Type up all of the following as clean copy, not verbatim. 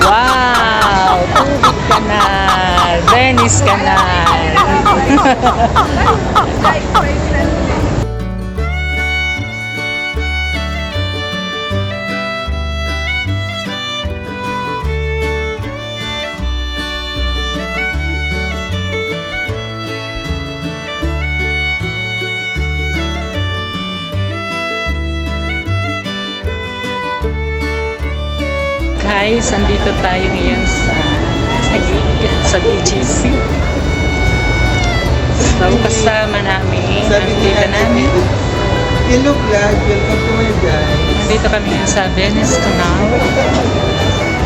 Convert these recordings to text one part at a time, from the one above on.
Wow! Tubig Canal! Venice Canal! Guys, andito tayo ngayon sa BGC. So, kasama namin ang tita namin. Hello vlog, welcome to my guys. Nandito kami ngayon sa Venice Canal.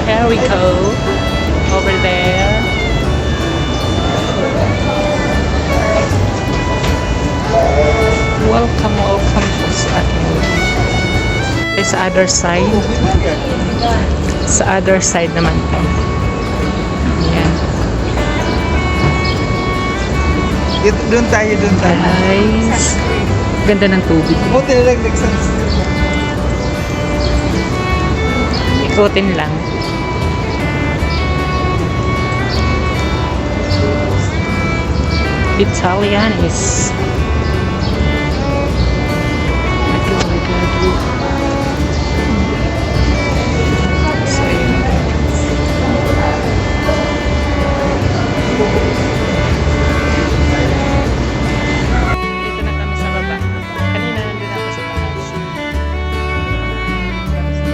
Here we go. Over there. Welcome, welcome po sa ating sa other side. Sa other side naman po. Ayan. Doon tayo. Guys, ganda ng tubig. Oh, tinalaglag sunscreen. Ikutin lang. Italianis. Oh my God. So, yun. Dito na kami sa baba. Kanina nandun ako sa taas. Kasama namin yung tita ko.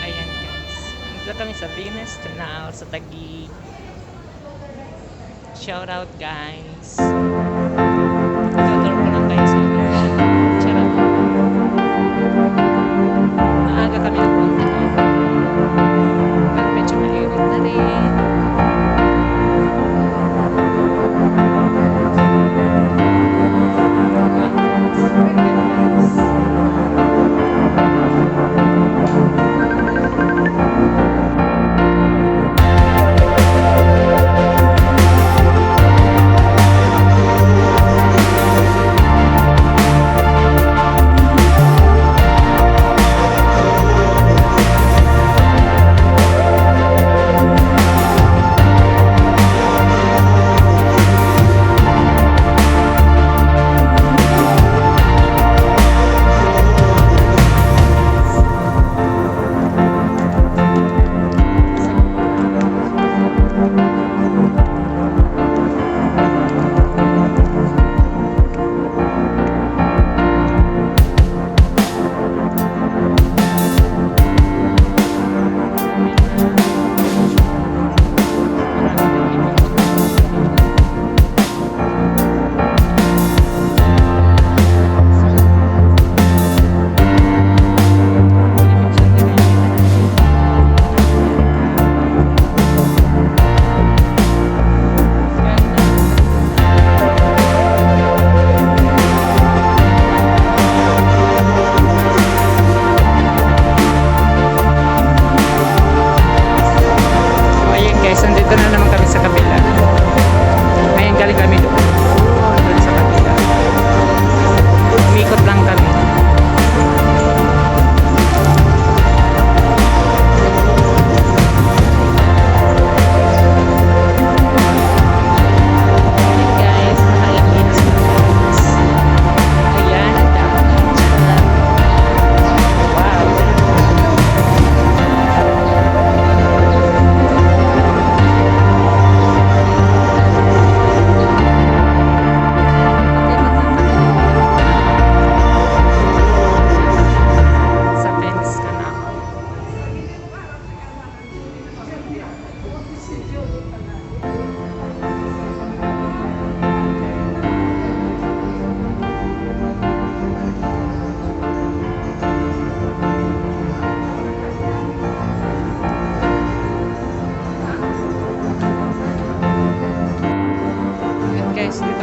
Ayan guys. Nandito kami sa Venice Canal sa Taguig. Shout out guys. Tuturo ko lang kayo sa inyo. Charot. Maaga kami nagpunta. Pero medyo mainit na rin.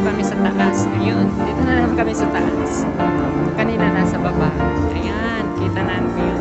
kami sa taas. Ngayon, dito na naman kami sa taas. Kanina nasa baba. Ayan, kita na ang view.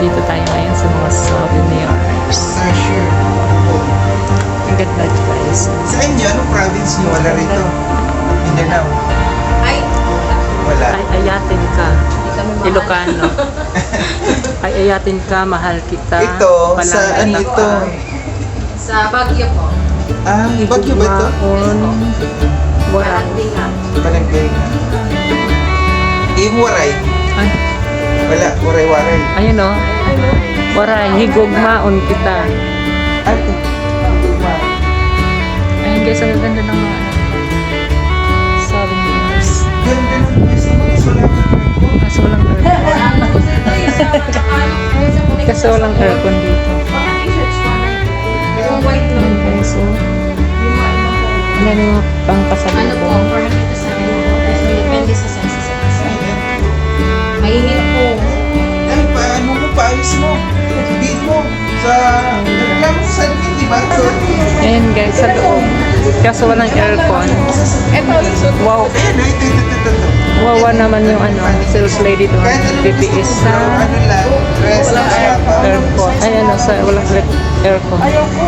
dito tayo ngayon sa mga souvenirs. Sasha. Ang ganda guys. Sa inyo, anong province niyo? Wala rito. Mindanao. Ay, Wala. Ay, ayatin ka. hindi kami mahal. Ilocano. Ay, ayatin ka, mahal kita. Ito, sa ano Palangin ito? ka. Sa Baguio po. Ah, Baguio ba ito? Higumaon. Waray. Palandinga. Palengkenga. Yung waray. Ay, Wala, waray-waray. ayun o. Waray, higugmaon kita. Ay, Higugma. Ayun guys, ang ganda ng mga souvenirs. Ganda ng pwesto mo. Kaso walang aircon. Kaso walang aircon dito. Yung white Ayun lang. guys, so, Yung ano yung pang ano po, pasalubong. 407 po. Depende sa size sa isa. Mahingin po. Ay, paano mo? Paayos mo. Sabihin mo. Sa... Reklamo mo sa akin, di ba? Ayun guys, sa loob. Kaso walang aircon. Wow. Ayan, ito. Wawa naman yung ano, sales lady doon. Kahit ano PPS gusto sa mo, ano lang, rest, aircon. Ay ano, sa walang aircon. Ayaw ko,